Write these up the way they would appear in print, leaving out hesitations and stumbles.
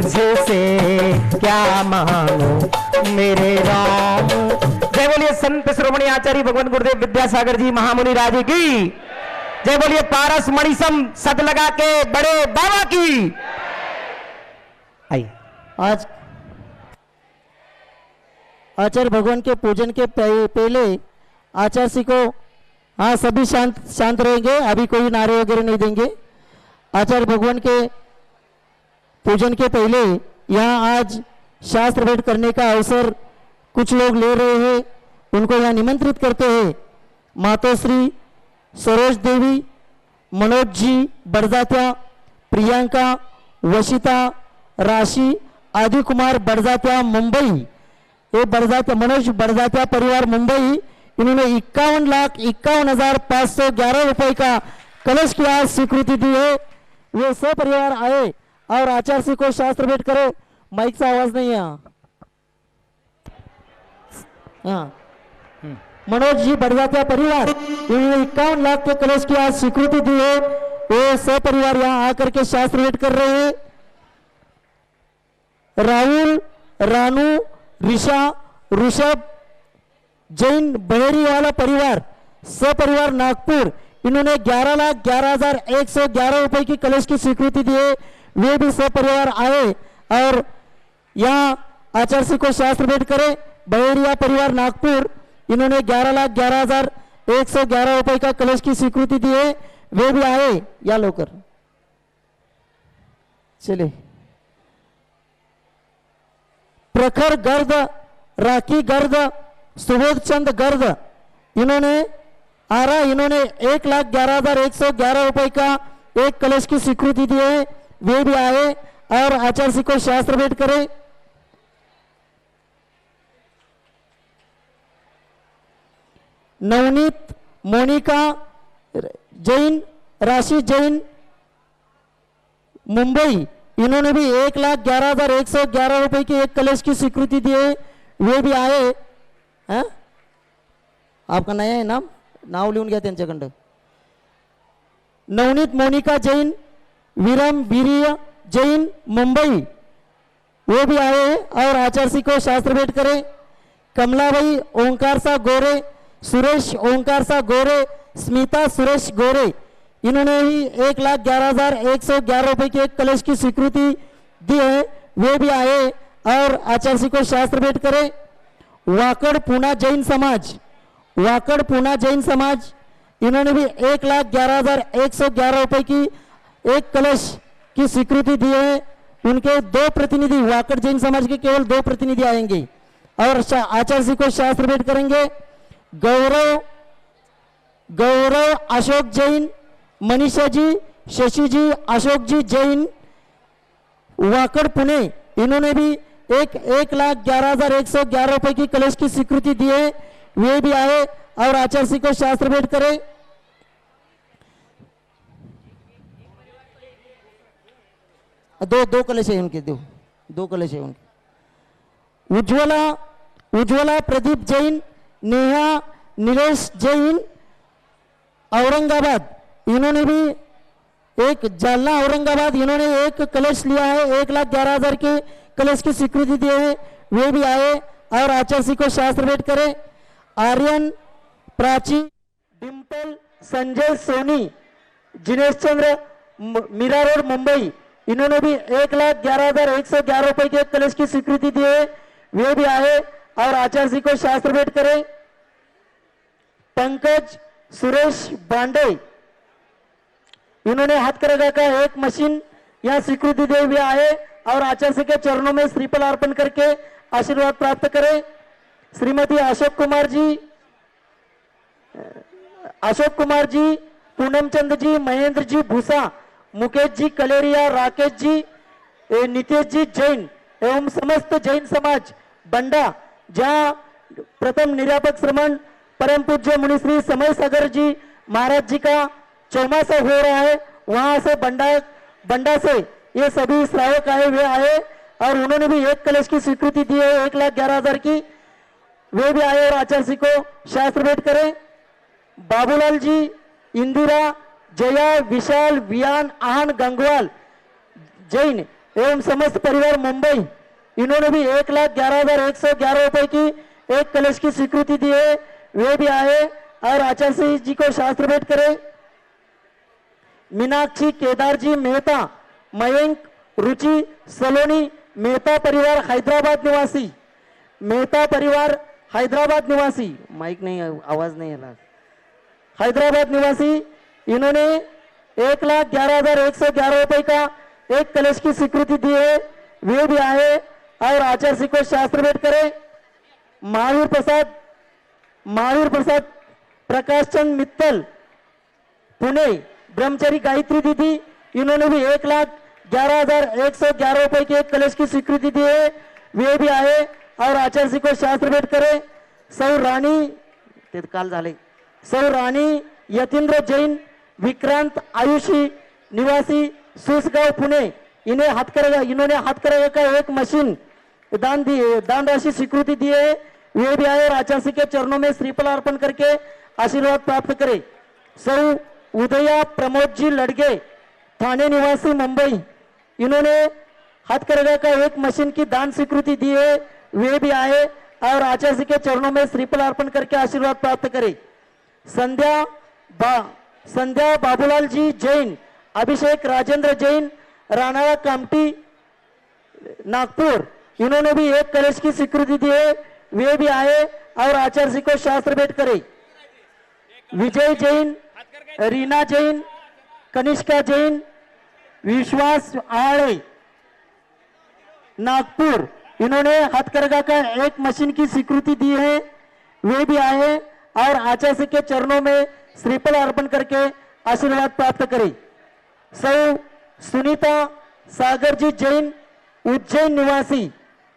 तुझसे क्या मांगू मेरे राम। जय बोलिए संत शिरोमणि आचार्य भगवान गुरुदेव विद्यासागर जी महामुनि राजी की। जय बोलिए पारस मणिसम सद लगा के बड़े बाबा की। आइए आज आचार्य भगवान के पूजन के पहले आचार्य जी को, हाँ सभी शांत रहेंगे, अभी कोई नारे वगैरह नहीं देंगे। आचार्य भगवान के पूजन के पहले यहाँ आज शास्त्र भेंट करने का अवसर कुछ लोग ले रहे हैं, उनको यहाँ निमंत्रित करते हैं। मातोश्री सरोज देवी, मनोज जी बड़जात्या, प्रियंका, वशिता, राशि, आदि कुमार बड़जात्या मुंबई, ये बड़जात्या मनोज बड़जात्या परिवार मुंबई, इन्होंने 51,51,511 रुपए का कलश की आज स्वीकृति दी है। वे सपरिवार आए और आचार्य जी को शास्त्र भेंट करे। माइक से आवाज नहीं है। हाँ, मनोज जी बड़जात्या परिवार, इन्होंने 51 लाख के कलश की आज स्वीकृति दी है। वे सपरिवार यहाँ आकर के शास्त्र भेंट कर रहे हैं। राहुल, रानू, ऋषा, ऋषभ जैन बहेरी वाला परिवार सपरिवार नागपुर, इन्होंने 11,11,111 रुपए की कलश की स्वीकृति दी है। वे भी सपरिवार आए और यहाँ आचार्य जी को शास्त्र भेंट करे। बहेरिया परिवार नागपुर, इन्होंने 11,11,111 रुपए का कलश की स्वीकृति दी है। वे भी आए, या लोकर चले। प्रखर गर्द, राखी गर्द, सुबोध चंद गर्द, इन्होंने 1,11,111 रुपए का एक कलश की स्वीकृति दी है। वे भी आए और आचार्य जी को शास्त्र भेंट करें। नवनीत, मोनिका जैन, राशि जैन मुंबई, इन्होंने भी 1,11,111 रुपए की एक कलश की स्वीकृति दी है। वे भी आए हैं। आपका नया है नाव लिहून घ्या त्यांच्याकडं। नवनीत मोनिका जैन, विरम वीरिया जैन मुंबई, वो भी आए और आचार्य जी को शास्त्र भेंट करें। कमलाबाई ओंकार सा गोरे, सुरेश ओंकार सा गोरे, स्मिता सुरेश गोरे, इन्होंने ही 1,11,111 रुपए की एक कलश की स्वीकृति दी है। वे भी आए और आचार्य जी को शास्त्र भेंट करें। वाकड़ पूना जैन समाज, वाकड़ पूना जैन समाज, इन्होंने भी 1,11,111 रुपए की एक कलश की स्वीकृति दी है। उनके 2 प्रतिनिधि, वाकड़ जैन समाज के केवल 2 प्रतिनिधि आएंगे और आचार्य जी को शास्त्र भेंट करेंगे। गौरव अशोक जैन, मनीषा जी, शशि जी, अशोक जी जैन, वाकड़ पुणे, इन्होंने भी 1,11,111 रुपए की कलश की स्वीकृति दी है। वे भी आए और आचार्य जी को शास्त्र भेंट करें। दो कलश है उनके, दो कलश है उनके। उज्ज्वला प्रदीप जैन, नेहा नीलेश जैन औरंगाबाद, इन्होंने भी एक जालना औरंगाबाद, इन्होंने एक कलश लिया है। 1,11,000 के कलश की स्वीकृति दी है। वे भी आए और आचार्य जी को शास्त्र भेंट करें। आर्यन, प्राची, डिम्पल, संजय सोनी, जिनेश चंद्र मीरा रोड मुंबई, इन्होंने भी 1,11,111 रुपए के कलश की स्वीकृति दी है। वे भी आए और आचार्य जी को शास्त्र भेंट करें। पंकज सुरेश बांडे, इन्होंने हथकरघा का एक मशीन यहाँ स्वीकृति दे हुए आए और आचार्य जी के चरणों में श्रीफल अर्पण करके आशीर्वाद प्राप्त करें। श्रीमती अशोक कुमार जी, पूनम चंद जी, महेंद्र जी भूसा, मुकेश जी कलेरिया, राकेश जी, नितेश जी जैन एवं समस्त जैन समाज बंडा, जहां प्रथम निर्यापक श्रमण परम पूज्य मुनिश्री समय सागर जी महाराज जी का चौमासा हो रहा है, वहां से बंडा से ये सभी श्रावक आए हुए आए और उन्होंने भी एक कलश की स्वीकृति दी है 1,11,000 की। वे भी आए और आचार्य जी को शास्त्र भेंट करें। बाबूलाल जी, इंदिरा, जया, विशाल, वियान, आहन गंगवाल जैन, एवं समस्त परिवार मुंबई, इन्होंने भी 1,11,111 रुपए की एक कलश की स्वीकृति दी है। वे भी आए और आचार्य जी को शास्त्र भेंट करें। मीनाक्षी केदारजी मेहता, मयंक रुचि सलोनी, मेहता परिवार हैदराबाद निवासी, मेहता परिवार हैदराबाद निवासी, माइक नहीं, आवाज नहीं है, हैदराबाद निवासी, इन्होंने 1,11,111 रुपए का एक कलश की स्वीकृति दी है। वे भी आए और आचार्य जी को शास्त्र भेंट करें। महावीर प्रसाद प्रकाश चंद मित्तल पुणे, ब्रह्मचारी गायत्री दीदी, इन्होंने भी 1,11,111 रुपए की एक कलश की स्वीकृति दी है। वे भी आए और आचार्य जी को शास्त्र भेंट करें। सौ राणी यतींद्र जैन, विक्रांत आयुषी निवासी सुसगांव पुणे, इन्होंने हाथकरघा का एक मशीन दान राशि स्वीकृति दी है। वे भी आए और आचार्य जी के चरणों में श्रीफल अर्पण करके आशीर्वाद प्राप्त करें। सौ उदया प्रमोद जी लड़गे, थाने निवासी मुंबई, इन्होंने हाथकरघा का एक मशीन की दान स्वीकृति दी है। वे भी आए और आचार्य जी के चरणों में श्रीफल अर्पण करके आशीर्वाद प्राप्त करें। संध्या बाबूलाल जी जैन, अभिषेक राजेंद्र जैन, राणा कामटी नागपुर, इन्होंने भी एक कलश की स्वीकृति दी है। वे भी आए और आचार्य जी को शास्त्र भेंट करें। विजय जैन, रीना जैन, कनिष्का जैन, विश्वास आड़े नागपुर, इन्होंने हाथकरघा का एक मशीन की स्वीकृति दी है। वे भी आए और आचार्य जी के चरणों में श्रीफल अर्पण करके आशीर्वाद प्राप्त करें। सौ सुनीता सागर जी जैन, उज्जैन निवासी,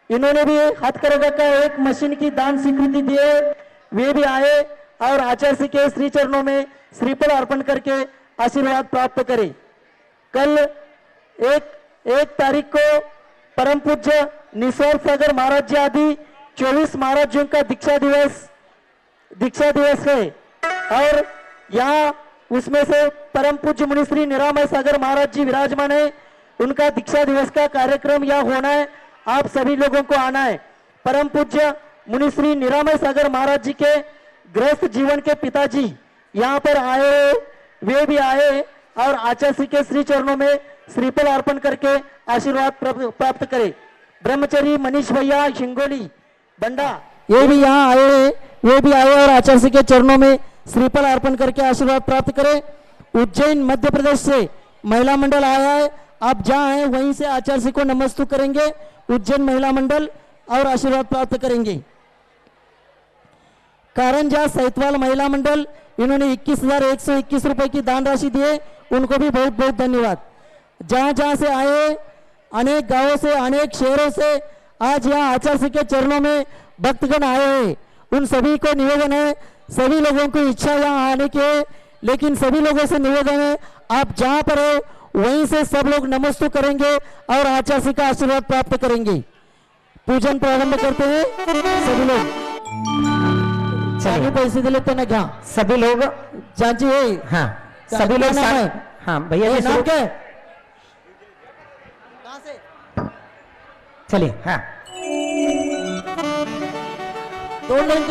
इन्होंने भी हाथकरघा का एक मशीन की दान स्वीकृति दी है। वे भी आए और आचार्य जी के श्री चरणों में श्रीफल अर्पण करके आशीर्वाद प्राप्त करें। कल एक तारीख को परम पूज्य निस्वार्थ सागर महाराज जी आदि 24 महाराज जी का दीक्षा दिवस है और यहाँ उसमें से परम पूज्य मुनिश्री निरामय सागर महाराज जी विराजमान है। उनका दीक्षा दिवस का कार्यक्रम यहाँ होना है, आप सभी लोगों को आना है। परम पूज्य मुनिश्री निरामय सागर महाराज जी के गृहस्थ जीवन के पिताजी यहाँ पर आए, वे भी आए और आचार्य जी के श्री चरणों में श्रीफल अर्पण करके आशीर्वाद प्राप्त करें। ब्रह्मचारी मनीष भैया हिंगोली बंडा, ये भी यहाँ आए, वे भी आए और आचार्य जी के चरणों में श्रीफल अर्पण करके आशीर्वाद प्राप्त करें। उज्जैन मध्य प्रदेश से महिला मंडल आया है, आप जहाँ हैं वहीं से आचार्य जी को नमस्तु करेंगे, उज्जैन महिला मंडल, और आशीर्वाद प्राप्त करेंगे। कारंजा सैतवाल महिला मंडल, इन्होंने 21,121 रुपए की दान राशि दी है, उनको भी बहुत बहुत धन्यवाद। जहां जहां से आए, अनेक गांवों से, अनेक शहरों से आज यहाँ आचार्य जी के चरणों में भक्तगण आए हैं, उन सभी को निवेदन है, सभी लोगों की इच्छा यहाँ आने की है, लेकिन सभी लोगों से निवेदन है आप जहां पर हो वहीं से सब लोग नमस्तु करेंगे और आचार्य जी का आशीर्वाद प्राप्त करेंगे। पूजन प्रारंभ करते हैं सभी लोग। पैसे दे लेते ना क्या सभी लोग? चाची है, हाँ सभी लोग, हाँ भैया नाम क्या है? चलिए, हाँ दोन लाइन।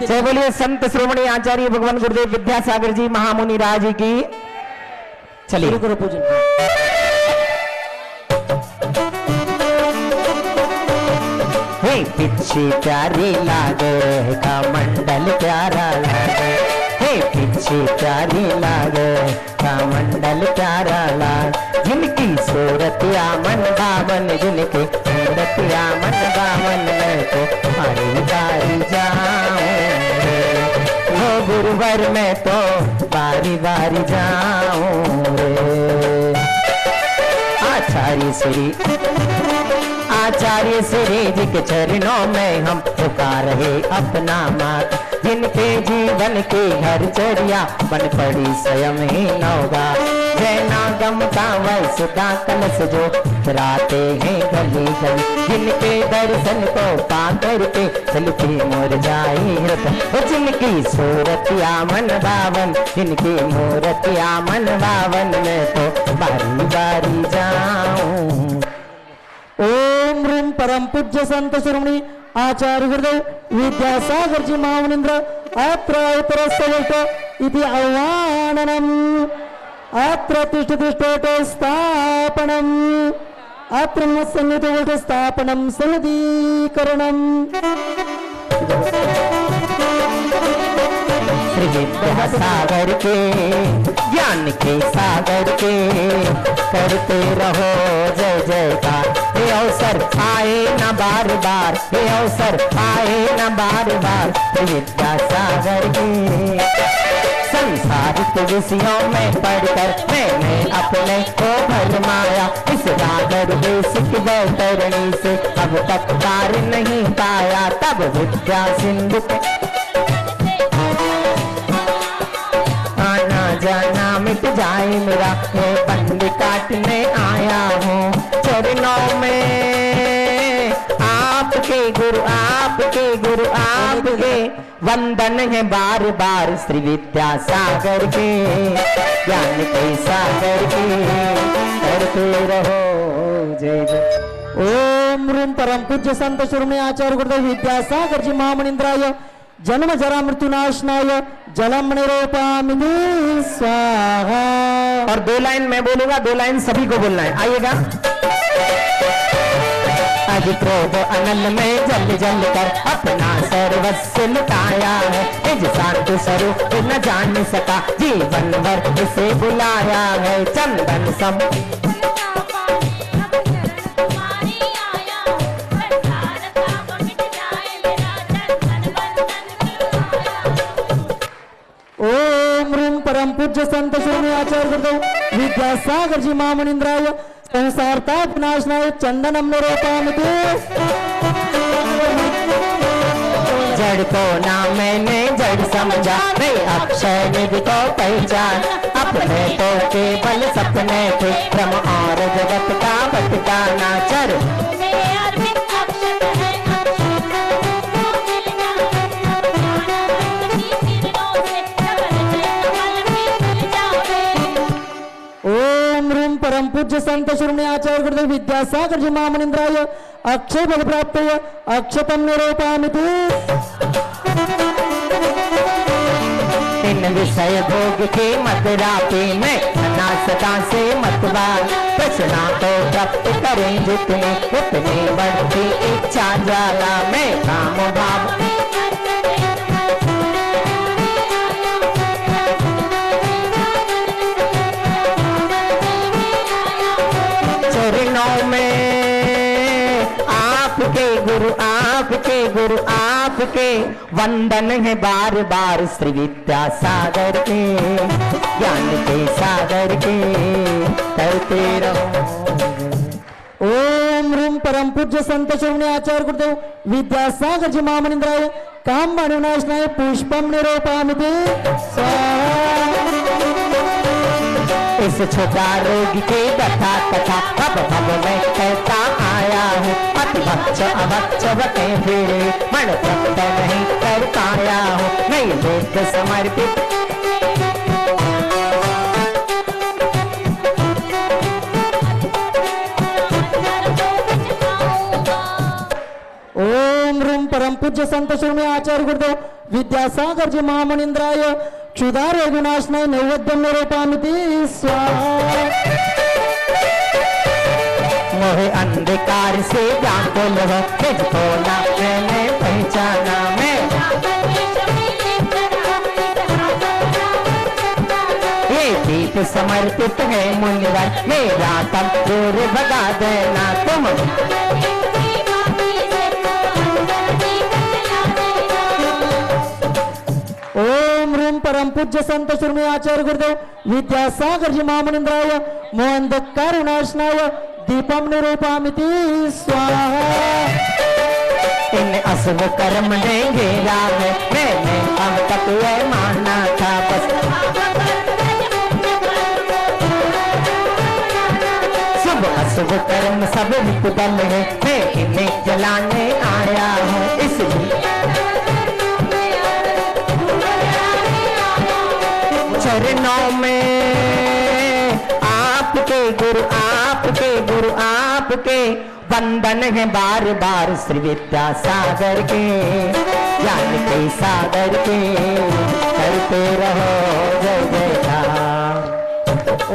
जय बोलिए संत श्रोमणी आचार्य भगवान गुरुदेव विद्यासागर जी महामुनि राज की। चलिए शुरू करो पूजन। हे पिछी प्यारी लागे का मंडल प्यारा लागे, हे पिछी प्यारी लागे का मंडल प्यारा लागे, जिनकी सूरतिया मन भावन, जिनकी सूरतिया मन भावन, मैं तो बारी बारी जाऊं रे, वो गुरुवर में तो बारी बारी जाऊं रे। आचार्य श्री जी के चरणों में हम पुकार रहे अपना मात, जिनके जीवन की हर चर्या बन पड़ी स्वयं ही नौगा, जय नागम का वैसुदा कलश जो राते हैं गली गली, जिनके दर्शन को पा करके चलती मोर जाई हृदय, जिनकी सूरतिया मन भावन, जिनकी मूर्तिया मन भावन, में तो बारी बारी जाऊं पूज्य संत शिरोमणी आचार्य गुरुदेव विद्यासागर जी महामुनींद्र अत्र उत्तरस्थवष्ट इति आह्वाननम् अत्र तिष्ठतिष्ठोटे स्थापनम् अत्र संयुतोटे स्थापनं समुदीकरणम् श्री विद्यासागर के ज्ञान के सागर के करते रहो जय जयकार। ये अवसर आए न बार बार, ये अवसर आए न बार बार। श्री विद्यासागर के संसारिक विषयों में पढ़कर मैंने अपने को भरमाया। इस सागर देश की बैतरणी से अब तक पार नहीं पाया। तब विद्या सिंधु आना जाना मिट जाए मेरा, ये बंद काटने आया हूँ चरणों में आपके गुरु, आपके गुरु, आपके वंदन है बार बार। श्री विद्यासागर के ज्ञान के सागर के करते रहो जय जय। ओम रूम परम पूज्य संत शिरोमणी आचार्य गुरुदेव विद्यासागर जी महामुनींद्राय जन्म जरा मृत्युनाशनाय जलम निरूपामिति स्वाहा। और 2 लाइन मैं बोलूंगा, 2 लाइन सभी को बोलना है, आइएगा। आज क्रोध अनल में जल जल कर अपना सर्वस्व लुटाया है। निज शांत स्वरूप न जान सका, जीवन भर इसे बुलाया है। चंदन सम ओम रूम परम पूज्य संत शिरोमणी आचार्य गुरुदेव विद्यासागर जी महामुनींद्राय संसार ताप नाशनाय चंदनम निरूपामिति। जड़ को ना मैंने जड़ समझा, मैं अक्षय निधि को पहचान। अपने तो केवल सपने थे, भ्रम और जगत का भटकाना। चर ओम रूम परम पूज्य संत शिरोमणी आचार्य गुरुदेव विद्यासागर जी महामुनींद्राय अक्षय बल प्राप्तय अक्षतम निरूपामिति। इन विषय भोग के मदिरा पे मैं अनासता से मतवार। प्रश्ना तो प्राप्त करें जितने उतने बढ़ती इच्छा ज्वाला। मैं काम भाव चरणों में आपके गुरु, आपके गुरु, आपके वंदन है बार बार। श्री विद्यासागर के ज्ञान के सागर के करते रहो। ओम रूम परम पूज्य संत शिरोमणी आचार्य गुरुदेव विद्यासागर जी महामुनींद्राय काम विनाशनाय पुष्पम निरूपामिति स्वाहा। इस छोटा रोगी के कथा कथा अब भव में कहता आया हूँ। अति भक्ष अभक्ष बते फिरे मन प्रकट नहीं कर पाया हूँ। मैं लोक समर्पित ओम रूम परम पूज्य संत शिरोमणी आचार्य गुरुदेव विद्यासागर जी महामुनींद्राय क्षुधार विनाशनाय नैवेद्यम निरूपामिति स्वाहा। मोहे अंधकार से व्याकुल हो, तुझको ना मैंने पहचाना। मैं ये दीप समर्पित है मुनिवर, मेरा तब दूर भगा देना तुम। ओम रूम परम पूज्य संत शिरोमणी आचार्य गुरुदेव विद्यासागर जी महामुनींद्राय मोहंधकार विनाशनाय दीपम निरूपामिति स्वाहा। इन अशुभ कर्म ने घेरा है, मैंने अब तक यह माना था बस। शुभ अशुभ कर्म सब विकुदल है, मैं इन्हें जलाने आया हूँ। इसलिए चरणों में आपके गुरु, आपके गुरु, आपके वंदन है बार बार श्री विद्यासागर के, ज्ञान के सागर के, करते रहो जय जयकार।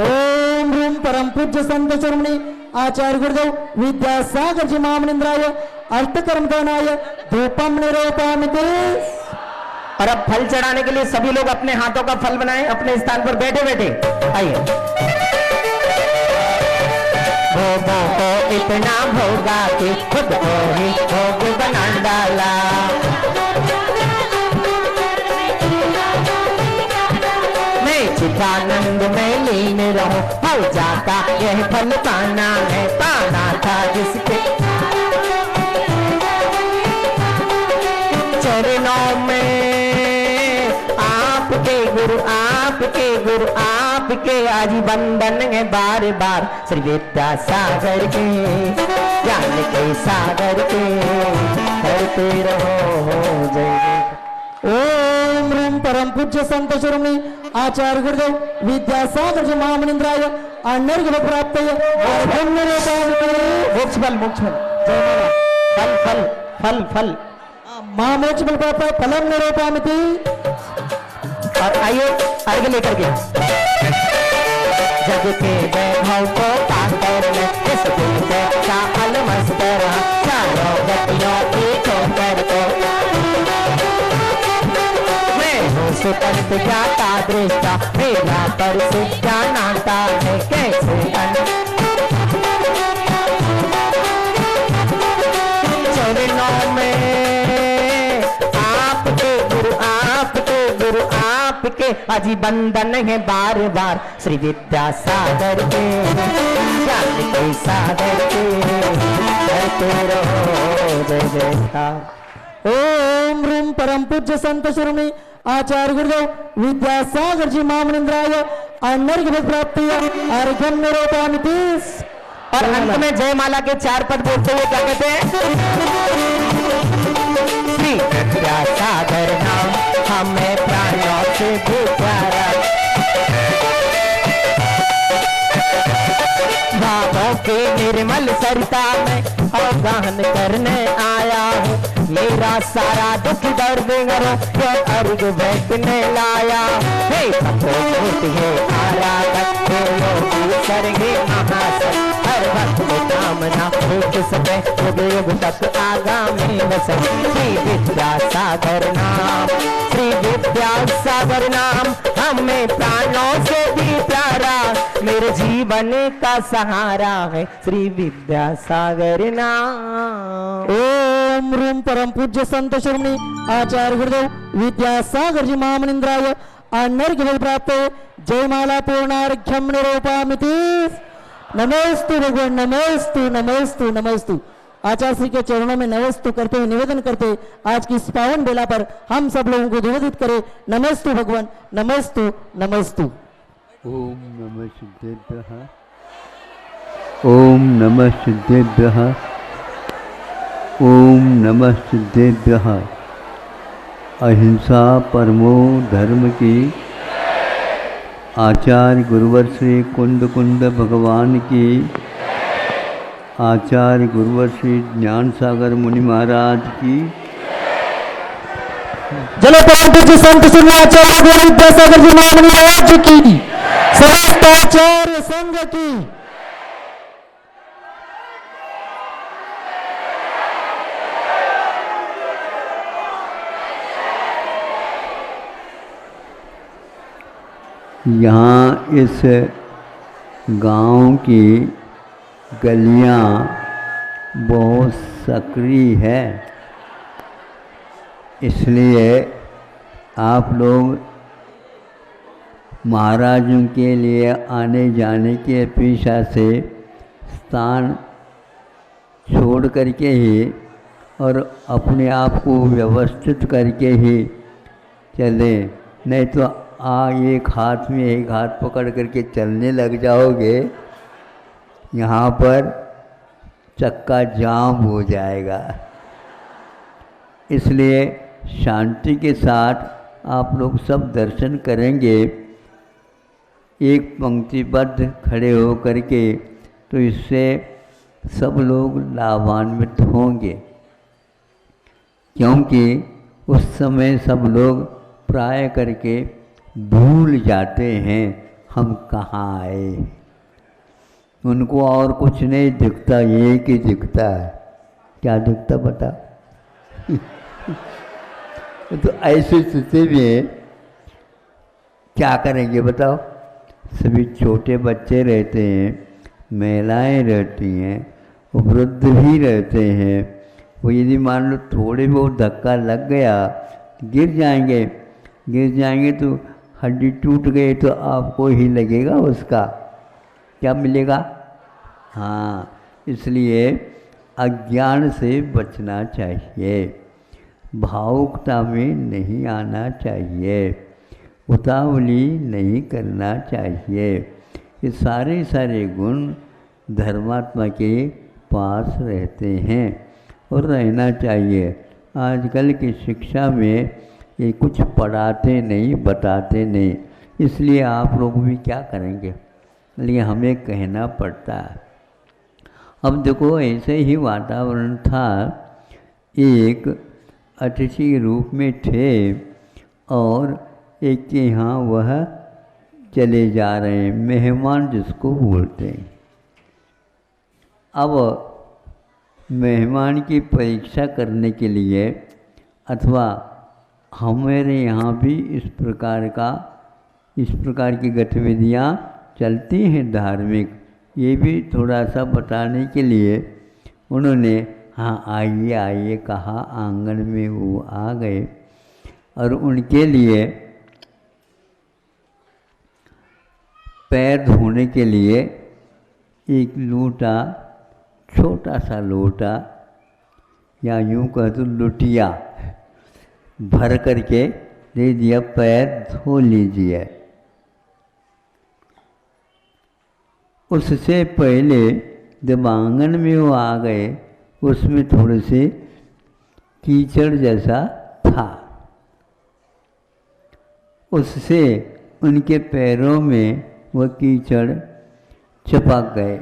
ओम ह्रीं परम पूज्य संत शिरोमणि आचार्य गुरुदेव विद्यासागर जी महामनिंद्राय अर्थकर्म दानाय धूपम निरूपयामि। और अब फल चढ़ाने के लिए सभी लोग अपने हाथों का फल बनाएं, अपने स्थान पर बैठे बैठे। आइए। भोगों को इतना भोगा कि खुद को ही भोग बना डाला। मैं चिदानंद में लीन रहूं, हो जाता यह फल पाना है, पाना था जिसके चरणों में गुरु आपके आज वंदन है बार बार श्री विद्यासागर के, ज्ञान के सागर के, करते रहो जय। ओम ह्रीं परम पूज्य संत शिरोमणि आचार्य गुरुदेव विद्यासागर जी महामनिंद्राय अनर्घ्य प्राप्तये अर्घ्यं निरूपयामि। मोक्ष फल फल फल फल फल महामोक्ष बल प्राप्त फलम निरूपयामि। और आइए अर्घ्य लेकर के जग के वैभव को पाकर मैं इस दिल को चाहल मस्त रहा, चारों गतियों की ठोकर को मैं हूँ सुतंत जाता दृष्टा, मेरा पर से क्या नाता है कैसे चरणों में आपके अजी बंधन है बार बार श्री विद्यासागर के, ज्ञान के सागर के, करते रहो जय जयकार। ओम ह्रीं परम पूज्य संत शिरोमणि आचार्य गुरुदेव विद्यासागर जी महामनिंद्राय अनर्घ्य प्राप्तये अर्घ्यं निरूपयामि। और अंत में जयमाला के 4 पद बोलते हुए क्या कहते हैं? श्री विद्यासागर नाम हमें प्राणों से भी प्यारा, भावों के निर्मल सरिता में अवगाहन करने आया हूँ, मेरा सारा दुख दर्द करो ये अर्घ बैठने लाया। हे तपोमूर्ति है आराधक, हे योगी सर्गे महासन, हर वक्त कामना एक सके, युग युग तक आगामी वसन। श्री विद्यासागर नाम, श्री विद्यासागर नाम हमें प्राणों से भी प्यारा, मेरे जीवन का सहारा है श्री विद्यासागर नाम। ओम ह्रीं परम पूज्य संत शिरोमणि आचार्य गुरुदेव विद्यासागर जी महामनिंद्राय अनर्घ्य प्राप्त जयमाला पूर्णार्घ्यं निरूपयामि। नमोस्तु भगवान, नमोस्तु नमोस्तु नमोस्तु। आचार्य श्री के चरणों में नमस्तु करते हुए निवेदन करते आज की इस पावन बेला पर हम सब लोगों को निवेदित करें। नमस्तु भगवान, नमस्तु नमस्तु। ओम नमः सिद्धेभ्यः, ओम नमः सिद्धेभ्यः, ओम नमः सिद्धेभ्यः। अहिंसा परमो धर्म की, आचार्य गुरुवर श्री कुंद कुंद भगवान की, आचार्य गुरुवर श्री ज्ञान सागर मुनि महाराज की। जलो परम पूज्य संत श्री आचार्य गुरु विद्यासागर जी महाराज की, समस्त आचार्य संघ की। यहाँ इस गांव की गलियाँ बहुत सक्रिय है, इसलिए आप लोग महाराजों के लिए आने जाने की अपेक्षा से स्थान छोड़ करके ही और अपने आप को व्यवस्थित करके ही चले, नहीं तो एक हाथ में एक हाथ पकड़ करके चलने लग जाओगे, यहाँ पर चक्का जाम हो जाएगा। इसलिए शांति के साथ आप लोग सब दर्शन करेंगे, एक पंक्तिबद्ध खड़े हो करके, तो इससे सब लोग लाभान्वित होंगे, क्योंकि उस समय सब लोग प्राय करके भूल जाते हैं हम कहाँ आए। उनको और कुछ नहीं दिखता, एक ही दिखता है। क्या दिखता बता? तो ऐसी स्थिति में क्या करेंगे बताओ? सभी छोटे बच्चे रहते हैं, महिलाएं रहती हैं, वृद्ध भी रहते हैं। वो यदि मान लो थोड़े बहुत धक्का लग गया, गिर जाएंगे तो हड्डी टूट गई तो आपको ही लगेगा, उसका क्या मिलेगा? हाँ, इसलिए अज्ञान से बचना चाहिए, भावुकता में नहीं आना चाहिए, उतावली नहीं करना चाहिए। ये सारे गुण धर्मात्मा के पास रहते हैं और रहना चाहिए। आजकल की शिक्षा में ये कुछ पढ़ाते नहीं, बताते नहीं, इसलिए आप लोग भी क्या करेंगे, लेकिन हमें कहना पड़ता है। अब देखो, ऐसे ही वातावरण था, एक अतिथि रूप में थे और एक के यहाँ वह चले जा रहे हैं, मेहमान जिसको बोलते हैं। अब मेहमान की परीक्षा करने के लिए, अथवा हमारे यहाँ भी इस प्रकार की गतिविधियाँ चलती हैं धार्मिक, ये भी थोड़ा सा बताने के लिए उन्होंने हाँ आइए आइए कहा। आंगन में वो आ गए और उनके लिए पैर धोने के लिए एक लोटा, छोटा सा लोटा या यूँ कह तो लुटिया भर करके दे दिया, पैर धो लीजिए। उससे पहले जब आंगन में वो आ गए, उसमें थोड़े से कीचड़ जैसा था, उससे उनके पैरों में वह कीचड़ चिपक गए।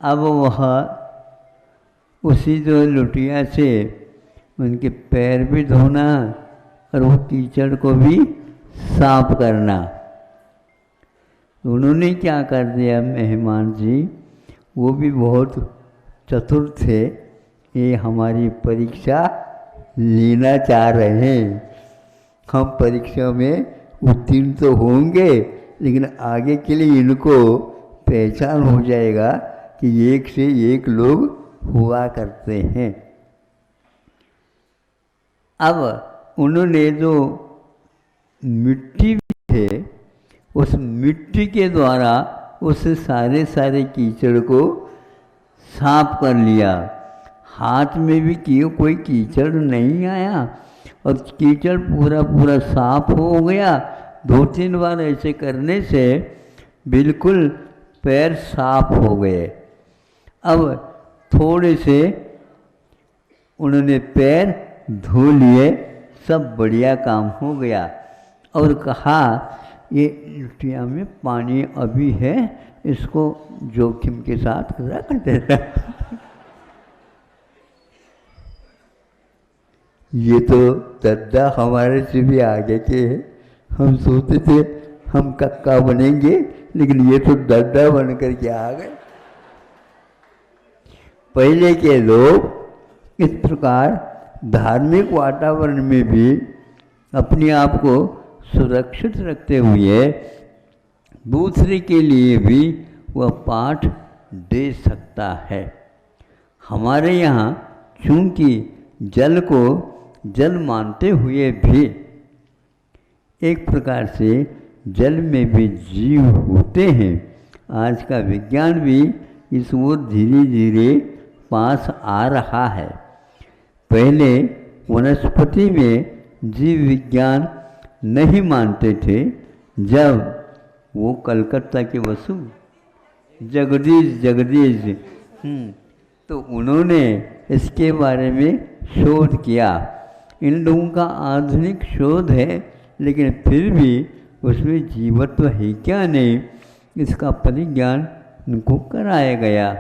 अब वह उसी जो लुटिया से उनके पैर भी धोना और वो कीचड़ को भी साफ करना। उन्होंने क्या कर दिया मेहमान जी, वो भी बहुत चतुर थे, ये हमारी परीक्षा लेना चाह रहे हैं। हम परीक्षा में उत्तीर्ण तो होंगे, लेकिन आगे के लिए इनको पहचान हो जाएगा कि एक से एक लोग हुआ करते हैं। अब उन्होंने जो मिट्टी थे, उस मिट्टी के द्वारा उस सारे कीचड़ को साफ कर लिया। हाथ में भी किए कोई कीचड़ नहीं आया और कीचड़ पूरा साफ हो गया। 2-3 बार ऐसे करने से बिल्कुल पैर साफ हो गए। अब थोड़े से उन्होंने पैर धो लिए, सब बढ़िया काम हो गया। और कहा ये लुटिया में पानी अभी है, इसको जोखिम के साथ रख देना। ये तो दद्दा हमारे से भी आगे के हैं। हम सोचते थे हम कक्का बनेंगे, लेकिन ये तो दद्दा बन कर के आ गए। पहले के लोग इस प्रकार धार्मिक वातावरण में भी अपने आप को सुरक्षित रखते हुए दूसरे के लिए भी वह पाठ दे सकता है। हमारे यहाँ चूंकि जल को जल मानते हुए भी एक प्रकार से जल में भी जीव होते हैं। आज का विज्ञान भी इस ओर धीरे धीरे पास आ रहा है। पहले वनस्पति में जीव विज्ञान नहीं मानते थे। जब वो कलकत्ता के वसु जगदीश तो उन्होंने इसके बारे में शोध किया। इन लोगों का आधुनिक शोध है, लेकिन फिर भी उसमें जीवत्व है क्या नहीं, इसका परिज्ञान उनको कराया गया।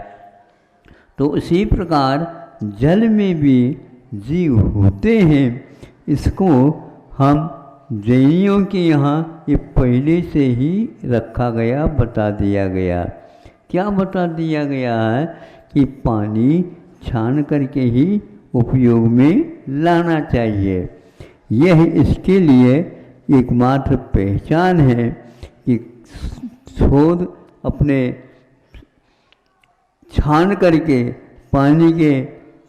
तो उसी प्रकार जल में भी जीव होते हैं। इसको हम जैनियों के यहाँ ये पहले से ही रखा गया, बता दिया गया। क्या बता दिया गया है कि पानी छान करके ही उपयोग में लाना चाहिए। यह इसके लिए एकमात्र पहचान है कि शोध अपने छान करके पानी के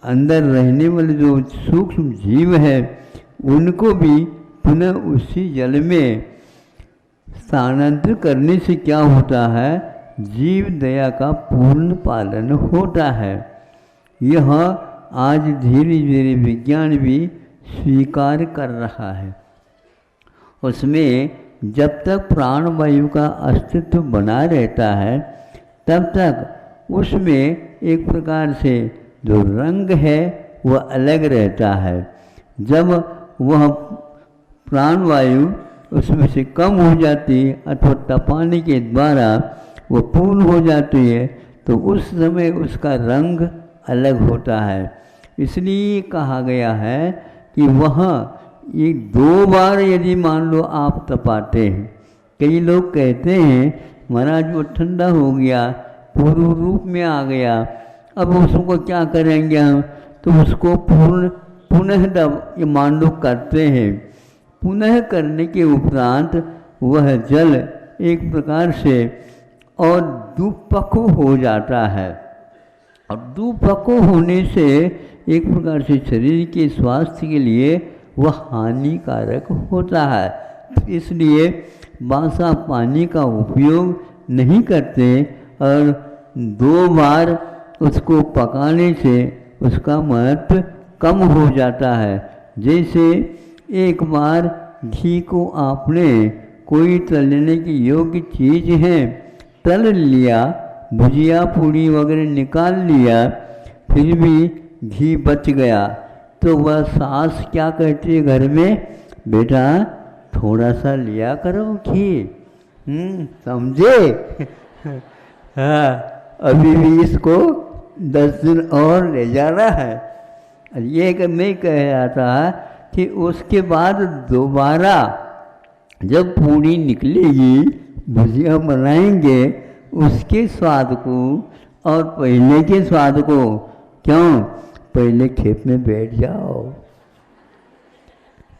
अंदर रहने वाले जो सूक्ष्म जीव है उनको भी पुनः उसी जल में स्थानांतरित करने से क्या होता है, जीव दया का पूर्ण पालन होता है। यह आज धीरे धीरे विज्ञान भी स्वीकार कर रहा है। उसमें जब तक प्राणवायु का अस्तित्व बना रहता है तब तक उसमें एक प्रकार से जो रंग है वह अलग रहता है। जब वह प्राणवायु उसमें से कम हो जाती है अथवा तपाने के द्वारा वो पूर्ण हो जाती है तो उस समय उसका रंग अलग होता है। इसलिए कहा गया है कि वह ये 2 बार यदि मान लो आप तपाते हैं, कई लोग कहते हैं महाराज वो ठंडा हो गया, पूर्ण रूप में आ गया, अब उसको क्या करेंगे हम, तो उसको पुनः ये मान लो करते हैं। पुनः करने के उपरांत वह जल एक प्रकार से और दुपक्व हो जाता है और दुपक्व होने से एक प्रकार से शरीर के स्वास्थ्य के लिए वह हानिकारक होता है। इसलिए बासा पानी का उपयोग नहीं करते और 2 बार उसको पकाने से उसका महत्व कम हो जाता है। जैसे एक बार घी को आपने कोई तलने की योग्य चीज़ है तल लिया, भुजिया पूड़ी वगैरह निकाल लिया, फिर भी घी बच गया तो वह सास क्या कहती है घर में, बेटा थोड़ा सा लिया करो घी, समझे। हाँ, अभी भी इसको 10 दिन और ले जाना है। ये मैं कह रहा था कि उसके बाद दोबारा जब पूड़ी निकलेगी, भुजिया बनाएंगे, उसके स्वाद को और पहले के स्वाद को, क्यों, पहले खेत में बैठ जाओ,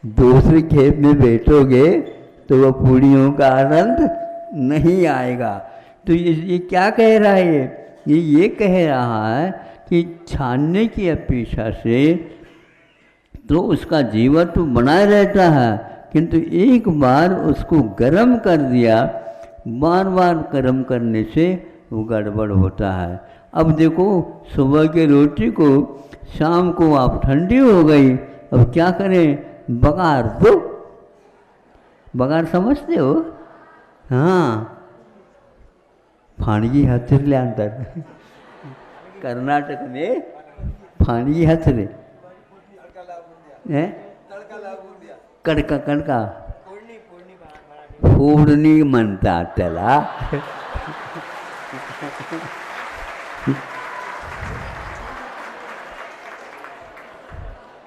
दूसरे खेत में बैठोगे तो वह पूड़ियों का आनंद नहीं आएगा। तो ये क्या कह रहा है, ये कह रहा है कि छानने की अपेक्षा से तो उसका जीवन तो बना रहता है, किंतु एक बार उसको गर्म कर दिया, बार बार गर्म करने से वो गड़बड़ होता है। अब देखो सुबह की रोटी को शाम को आप ठंडी हो गई, अब क्या करें, बघार दो। बघार समझते हो, हाँ, फाणगी हथले अंदर कर्नाटक में फाणगी हथले कडका कडका फोडणी म्हणतात त्याला।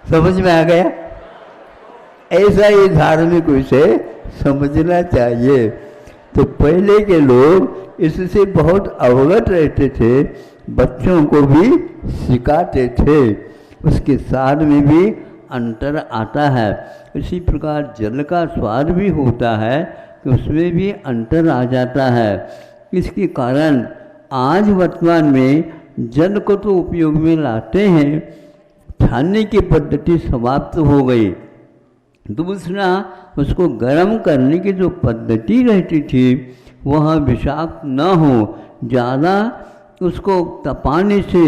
समझ में आ गया। ऐसा ये धार्मिक विषय समझना चाहिए। तो पहले के लोग इससे बहुत अवगत रहते थे, बच्चों को भी सिखाते थे, उसके स्वाद में भी अंतर आता है। इसी प्रकार जल का स्वाद भी होता है कि उसमें भी अंतर आ जाता है। इसके कारण आज वर्तमान में जल को तो उपयोग में लाते हैं, छानने की पद्धति समाप्त हो गई। दूसरा, उसको गर्म करने की जो पद्धति रहती थी वह विषाक्त न हो, ज़्यादा उसको तपाने से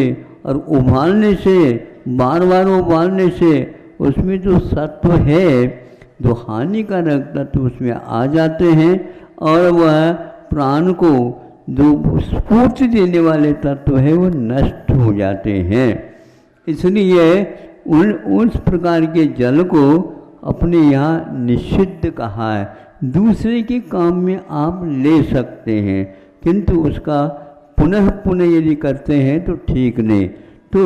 और उबालने से, बार बार उबालने से उसमें जो सत्व है, जो हानिकारक तत्व उसमें आ जाते हैं और वह प्राण को जो स्फूर्ति देने वाले तत्व है वो नष्ट हो जाते हैं। इसलिए उस प्रकार के जल को अपने यहाँ निषिद्ध कहा है। दूसरे के काम में आप ले सकते हैं, किंतु उसका पुनः पुनः यदि करते हैं तो ठीक नहीं। तो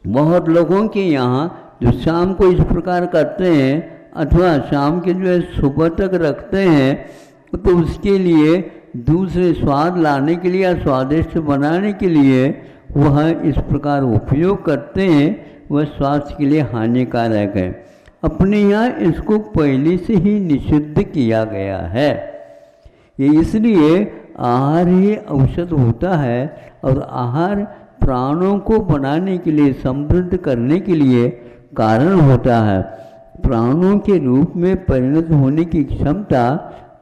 बहुत लोगों के यहाँ जो शाम को इस प्रकार करते हैं अथवा शाम के जो है सुबह तक रखते हैं, तो उसके लिए दूसरे स्वाद लाने के लिए या स्वादिष्ट बनाने के लिए वह इस प्रकार उपयोग करते हैं, वह स्वास्थ्य के लिए हानिकारक है। अपने यहाँ इसको पहले से ही निषिद्ध किया गया है। ये इसलिए आहार ही औषध होता है और आहार प्राणों को बनाने के लिए, समृद्ध करने के लिए कारण होता है। प्राणों के रूप में परिणत होने की क्षमता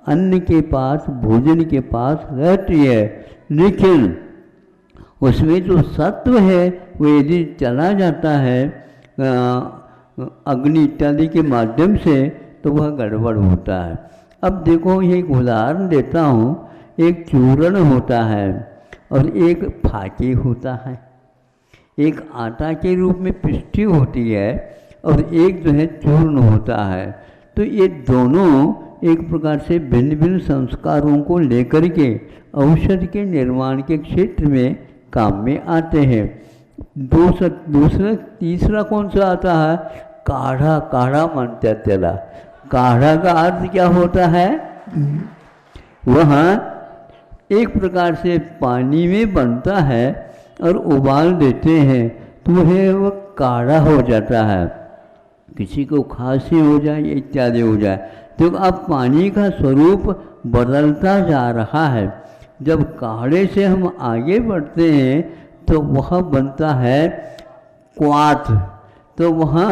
अन्न के पास, भोजन के पास रहती है, लेकिन उसमें जो सत्व है वो यदि चला जाता है अग्नि इत्यादि के माध्यम से तो वह गड़बड़ होता है। अब देखो ये एक उदाहरण देता हूँ। एक चूर्ण होता है और एक फाकी होता है, एक आटा के रूप में पिष्ठी होती है और एक जो है चूर्ण होता है। तो ये दोनों एक प्रकार से भिन्न भिन्न संस्कारों को लेकर के औषध के निर्माण के क्षेत्र में काम में आते हैं। दूसरा तीसरा कौन सा आता है? काढ़ा। काढ़ा मानते तेरा। काढ़ा का अर्थ क्या होता है? वह एक प्रकार से पानी में बनता है और उबाल देते हैं तो वह काढ़ा हो जाता है। किसी को खांसी हो जाए इत्यादि हो जाए तो अब पानी का स्वरूप बदलता जा रहा है। जब काढ़े से हम आगे बढ़ते हैं तो वह बनता है क्वाथ। तो वहाँ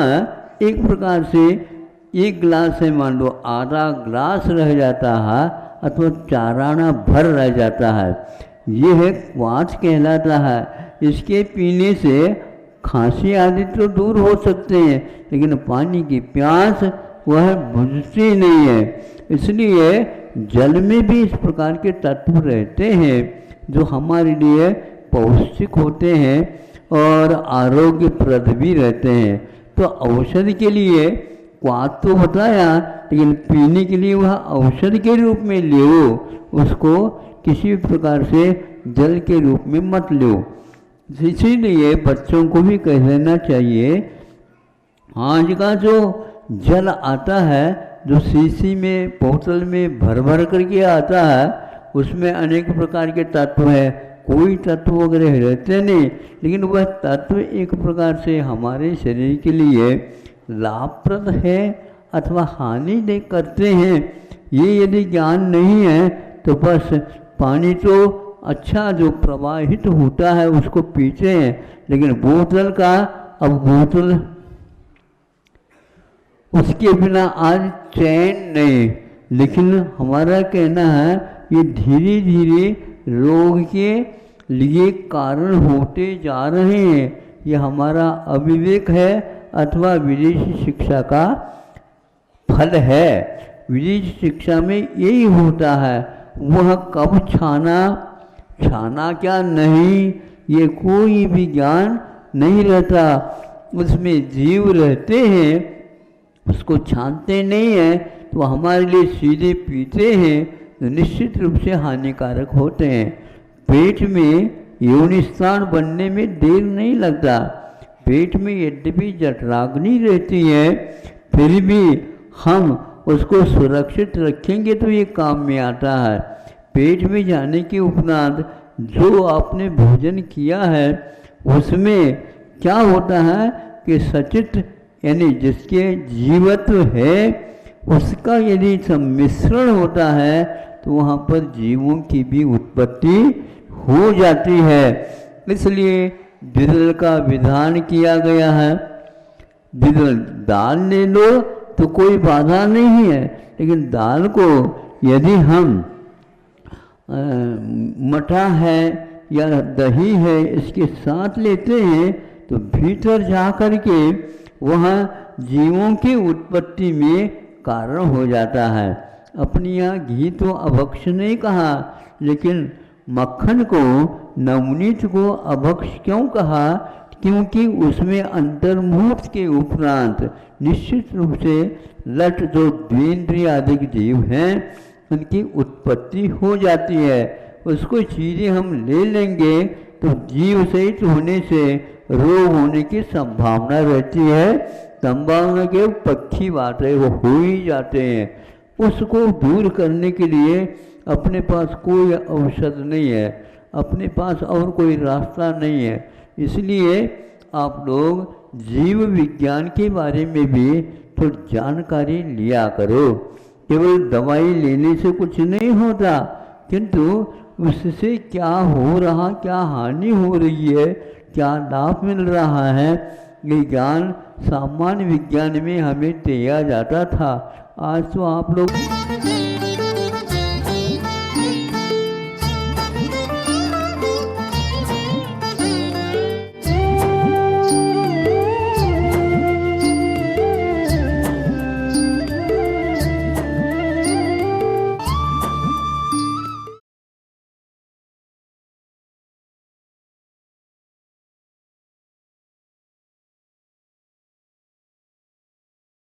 एक प्रकार से एक गिलास है, मान लो आधा गिलास रह जाता है अथवा 4 आना भर रह जाता है, ये है क्वाथ कहलाता है। इसके पीने से खांसी आदि तो दूर हो सकते हैं लेकिन पानी की प्यास वह बुझती नहीं है। इसलिए जल में भी इस प्रकार के तत्व रहते हैं जो हमारे लिए पौष्टिक होते हैं और आरोग्यप्रद भी रहते हैं। तो औषधि के लिए क्वाथ तो बताया लेकिन पीने के लिए वह औषधि के रूप में लो, उसको किसी प्रकार से जल के रूप में मत लो। इसीलिए बच्चों को भी कह देना चाहिए, आज का जो जल आता है जो शीशी में बोतल में भर भर करके आता है उसमें अनेक प्रकार के तत्व है, कोई तत्व वगैरह रहते नहीं, लेकिन वह तत्व एक प्रकार से हमारे शरीर के लिए लाभप्रद है अथवा हानि नहीं करते हैं। ये यदि ज्ञान नहीं है तो बस पानी तो अच्छा जो प्रवाहित होता है उसको पीते हैं, लेकिन बोतल का, अब बोतल उसके बिना आज चैन नहीं। लेकिन हमारा कहना है ये धीरे धीरे रोग के लिए कारण होते जा रहे हैं। ये हमारा अविवेक है अथवा विदेशी शिक्षा का फल है। विदेशी शिक्षा में यही होता है, वह कब छाना क्या नहीं, ये कोई भी ज्ञान नहीं रहता। उसमें जीव रहते हैं, उसको छानते नहीं हैं तो हमारे लिए सीधे पीते हैं तो निश्चित रूप से हानिकारक होते हैं। पेट में योनिस्थान बनने में देर नहीं लगता। पेट में यद्यपि जठराग्नि रहती है फिर भी हम उसको सुरक्षित रखेंगे तो ये काम में आता है। पेट में जाने के उपरांत जो आपने भोजन किया है उसमें क्या होता है कि सचित यानी जिसके जीवत्व है उसका यदि सम्मिश्रण होता है तो वहाँ पर जीवों की भी उत्पत्ति हो जाती है। इसलिए बिरल का विधान किया गया है। बिरल दाल ले लो तो कोई बाधा नहीं है, लेकिन दाल को यदि हम मठा है या दही है इसके साथ लेते हैं तो भीतर जा कर के वह जीवों की उत्पत्ति में कारण हो जाता है। अपने यहाँ घी तो अभक्ष नहीं कहा, लेकिन मक्खन को, नवनीत को अभक्ष क्यों कहा? क्योंकि उसमें अंतर्मुहूर्त के उपरांत निश्चित रूप से लट जो द्विंद्रिय आदि जीव हैं उनकी उत्पत्ति हो जाती है। उसको चीज़ें हम ले लेंगे तो जीव सहित होने से रोग होने की संभावना रहती है। संभावना के पक्षी बात है, वो हो ही जाते हैं। उसको दूर करने के लिए अपने पास कोई औषध नहीं है, अपने पास और कोई रास्ता नहीं है। इसलिए आप लोग जीव विज्ञान के बारे में भी तो जानकारी लिया करो। केवल दवाई लेने से कुछ नहीं होता, किंतु उससे क्या हो रहा, क्या हानि हो रही है, क्या लाभ मिल रहा है, ये ज्ञान सामान्य विज्ञान में हमें दिया जाता था। आज तो आप लोग